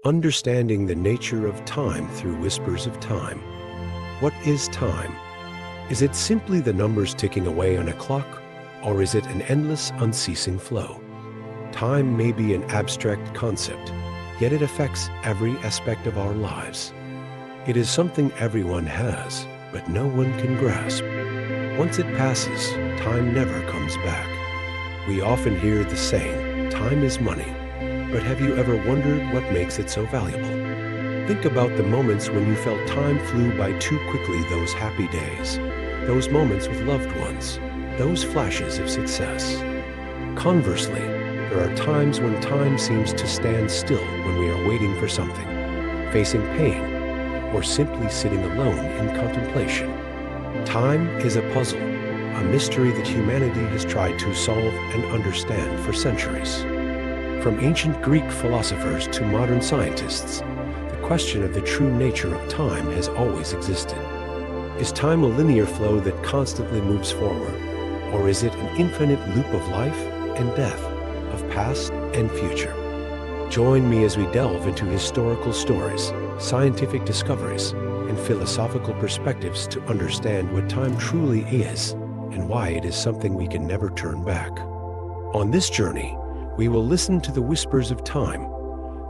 Understanding the nature of time through whispers of time. What is time? Is it simply the numbers ticking away on a clock, or is it an endless, unceasing flow? Time may be an abstract concept, yet it affects every aspect of our lives. It is something everyone has, but no one can grasp. Once it passes, time never comes back. We often hear the saying, "Time is money." But have you ever wondered what makes it so valuable? Think about the moments when you felt time flew by too quickly, those happy days, those moments with loved ones, those flashes of success. Conversely, there are times when time seems to stand still when we are waiting for something, facing pain, or simply sitting alone in contemplation. Time is a puzzle, a mystery that humanity has tried to solve and understand for centuries. From ancient Greek philosophers to modern scientists, the question of the true nature of time has always existed. Is time a linear flow that constantly moves forward, or is it an infinite loop of life and death, of past and future? Join me as we delve into historical stories, scientific discoveries, and philosophical perspectives to understand what time truly is and why it is something we can never turn back. On this journey, we will listen to the whispers of time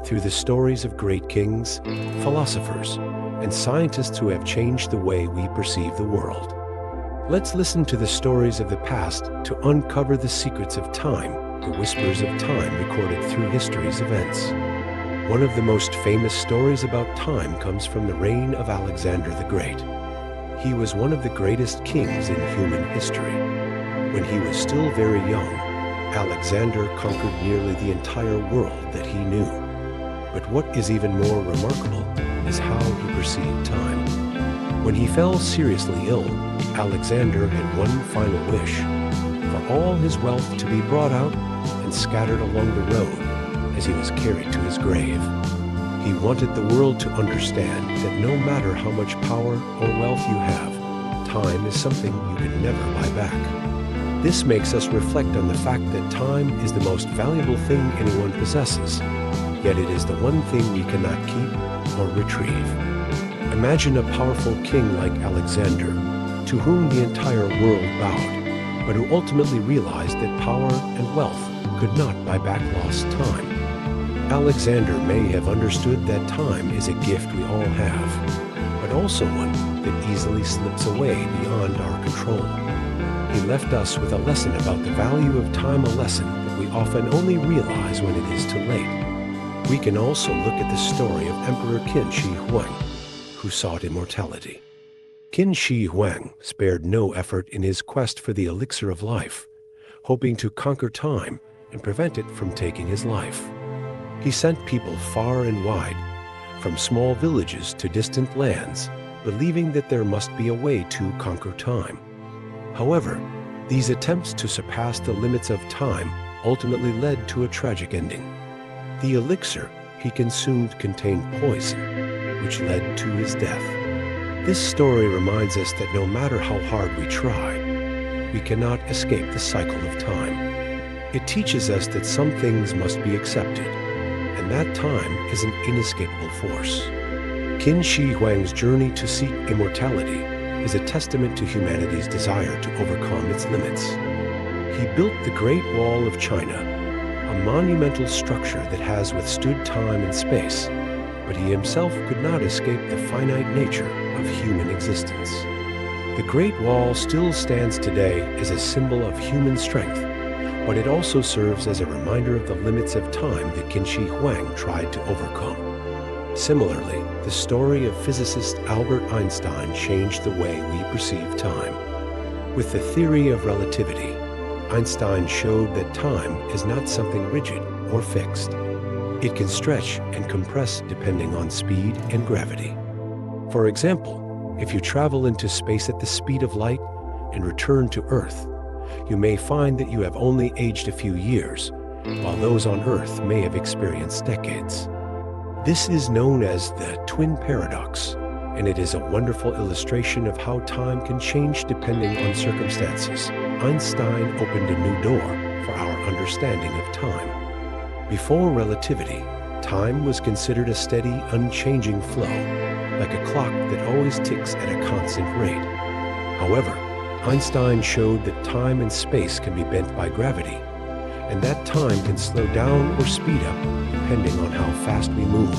through the stories of great kings, philosophers, and scientists who have changed the way we perceive the world. Let's listen to the stories of the past to uncover the secrets of time, the whispers of time recorded through history's events. One of the most famous stories about time comes from the reign of Alexander the Great. He was one of the greatest kings in human history. When he was still very young, Alexander conquered nearly the entire world that he knew. But what is even more remarkable is how he perceived time. When he fell seriously ill, Alexander had one final wish: for all his wealth to be brought out and scattered along the road as he was carried to his grave. He wanted the world to understand that no matter how much power or wealth you have, time is something you can never buy back. This makes us reflect on the fact that time is the most valuable thing anyone possesses, yet it is the one thing we cannot keep or retrieve. Imagine a powerful king like Alexander, to whom the entire world bowed, but who ultimately realized that power and wealth could not buy back lost time. Alexander may have understood that time is a gift we all have, but also one that easily slips away beyond our control. He left us with a lesson about the value of time, a lesson that we often only realize when it is too late. We can also look at the story of Emperor Qin Shi Huang, who sought immortality. Qin Shi Huang spared no effort in his quest for the elixir of life, hoping to conquer time and prevent it from taking his life. He sent people far and wide, from small villages to distant lands, believing that there must be a way to conquer time. However, these attempts to surpass the limits of time ultimately led to a tragic ending. The elixir he consumed contained poison, which led to his death. This story reminds us that no matter how hard we try, we cannot escape the cycle of time. It teaches us that some things must be accepted, and that time is an inescapable force. Qin Shi Huang's journey to seek immortality is a testament to humanity's desire to overcome its limits. He built the Great Wall of China, a monumental structure that has withstood time and space, but he himself could not escape the finite nature of human existence. The Great Wall still stands today as a symbol of human strength, but it also serves as a reminder of the limits of time that Qin Shi Huang tried to overcome. Similarly, the story of physicist Albert Einstein changed the way we perceive time. With the theory of relativity, Einstein showed that time is not something rigid or fixed. It can stretch and compress depending on speed and gravity. For example, if you travel into space at the speed of light and return to Earth, you may find that you have only aged a few years, while those on Earth may have experienced decades. This is known as the twin paradox, and it is a wonderful illustration of how time can change depending on circumstances. Einstein opened a new door for our understanding of time. Before relativity, Time was considered a steady, unchanging flow, like a clock that always ticks at a constant rate. However, Einstein showed that time and space can be bent by gravity, and that time can slow down or speed up depending on how fast we move.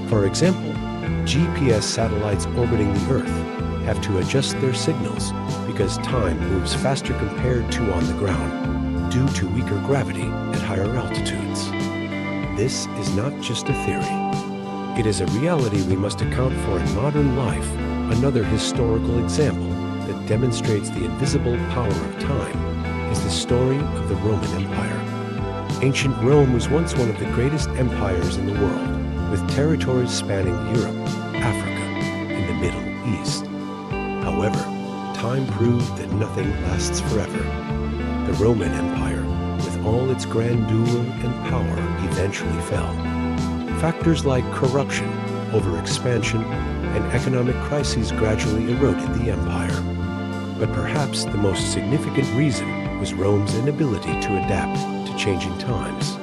For example, GPS satellites orbiting the Earth have to adjust their signals because time moves faster compared to on the ground due to weaker gravity at higher altitudes. This is not just a theory. It is a reality we must account for in modern life, another historical example that demonstrates the invisible power of time is the story of the Roman Empire. Ancient Rome was once one of the greatest empires in the world, with territories spanning Europe, Africa, and the Middle East. However, time proved that nothing lasts forever. The Roman Empire, with all its grandeur and power, eventually fell. Factors like corruption, overexpansion, and economic crises gradually eroded the empire. But perhaps the most significant reason was Rome's inability to adapt to changing times.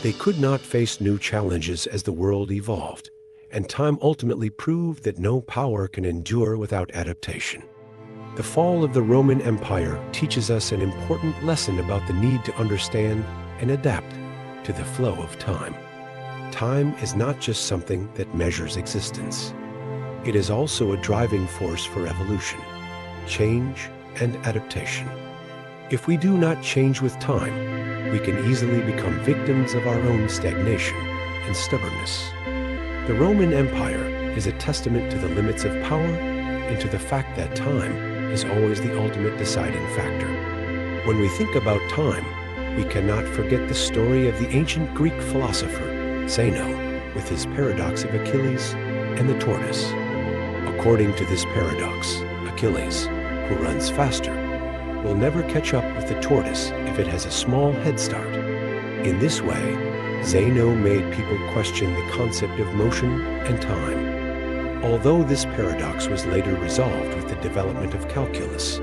They could not face new challenges as the world evolved, and time ultimately proved that no power can endure without adaptation. The fall of the Roman Empire teaches us an important lesson about the need to understand and adapt to the flow of time. Time is not just something that measures existence. It is also a driving force for evolution, change, and adaptation. If we do not change with time, we can easily become victims of our own stagnation and stubbornness. The Roman Empire is a testament to the limits of power and to the fact that time is always the ultimate deciding factor. When we think about time, we cannot forget the story of the ancient Greek philosopher Zeno with his paradox of Achilles and the tortoise. According to this paradox, Achilles, who runs faster, will never catch up with the tortoise if it has a small head start. In this way, Zeno made people question the concept of motion and time. Although this paradox was later resolved with the development of calculus,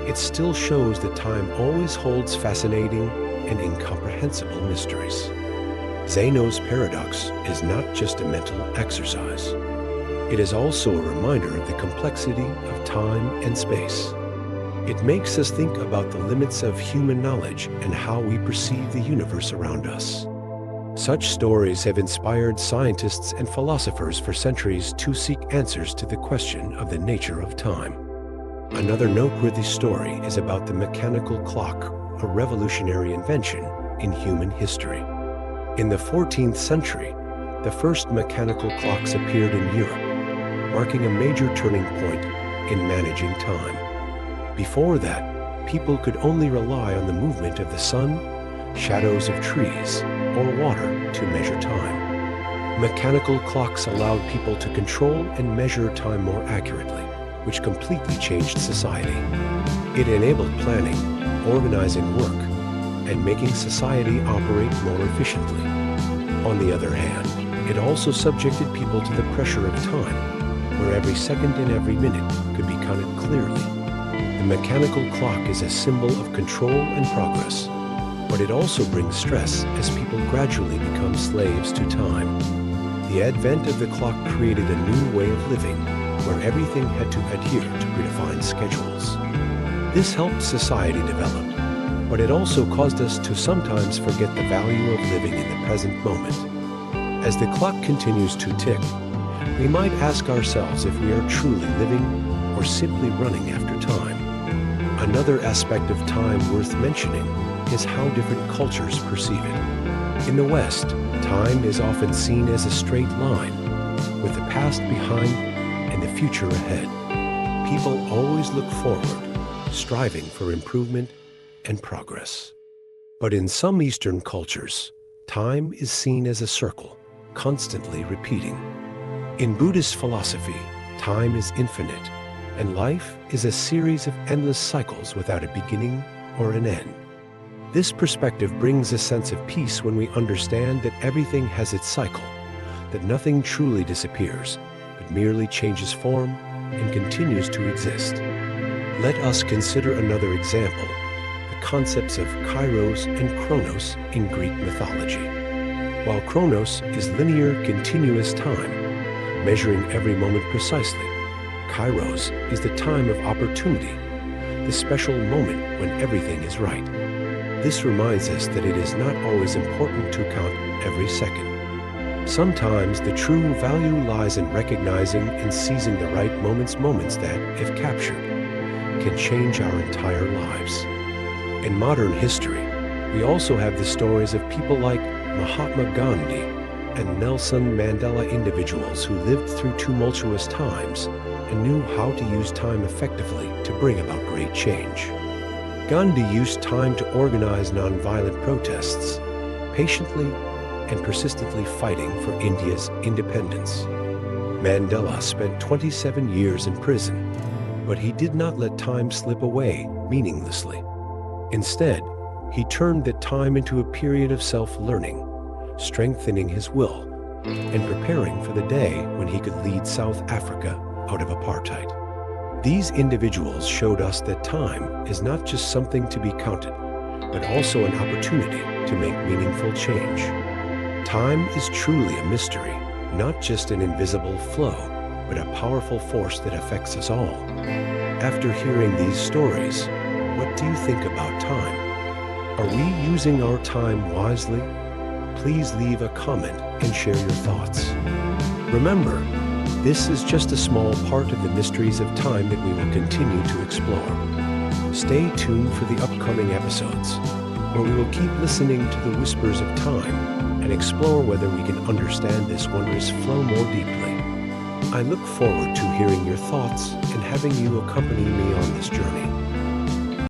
it still shows that time always holds fascinating and incomprehensible mysteries. Zeno's paradox is not just a mental exercise. It is also a reminder of the complexity of time and space. It makes us think about the limits of human knowledge and how we perceive the universe around us. Such stories have inspired scientists and philosophers for centuries to seek answers to the question of the nature of time. Another noteworthy story is about the mechanical clock, a revolutionary invention in human history. In the 14th century, the first mechanical clocks appeared in Europe, marking a major turning point in managing time. Before that, people could only rely on the movement of the sun, shadows of trees, or water to measure time. Mechanical clocks allowed people to control and measure time more accurately, which completely changed society. It enabled planning, organizing work, and making society operate more efficiently. On the other hand, it also subjected people to the pressure of time, where every second and every minute could be counted clearly. The mechanical clock is a symbol of control and progress, but it also brings stress as people gradually become slaves to time. The advent of the clock created a new way of living, where everything had to adhere to predefined schedules. This helped society develop, but it also caused us to sometimes forget the value of living in the present moment. As the clock continues to tick, we might ask ourselves if we are truly living or simply running after time. Another aspect of time worth mentioning is how different cultures perceive it. In the West, time is often seen as a straight line, with the past behind and the future ahead. People always look forward, striving for improvement and progress. But in some Eastern cultures, time is seen as a circle, constantly repeating. In Buddhist philosophy, time is infinite, and life is a series of endless cycles without a beginning or an end. This perspective brings a sense of peace when we understand that everything has its cycle, that nothing truly disappears, but merely changes form and continues to exist. Let us consider another example, the concepts of kairos and chronos in Greek mythology. while chronos is linear, continuous time, measuring every moment precisely. Kairos is the time of opportunity, the special moment when everything is right. This reminds us that it is not always important to count every second. Sometimes the true value lies in recognizing and seizing the right moments that, if captured, can change our entire lives. In modern history, we also have the stories of people like Mahatma Gandhi and Nelson Mandela, individuals who lived through tumultuous times and knew how to use time effectively to bring about great change. Gandhi used time to organize nonviolent protests, patiently and persistently fighting for India's independence. Mandela spent 27 years in prison, but he did not let time slip away meaninglessly. Instead, he turned that time into a period of self-learning, strengthening his will, and preparing for the day when he could lead South Africa out of apartheid. These individuals showed us that time is not just something to be counted, but also an opportunity to make meaningful change. Time is truly a mystery, not just an invisible flow, but a powerful force that affects us all. After hearing these stories, what do you think about time? Are we using our time wisely? Please leave a comment and share your thoughts. Remember, this is just a small part of the mysteries of time that we will continue to explore. Stay tuned for the upcoming episodes, where we will keep listening to the whispers of time and explore whether we can understand this wondrous flow more deeply. I look forward to hearing your thoughts and having you accompany me on this journey.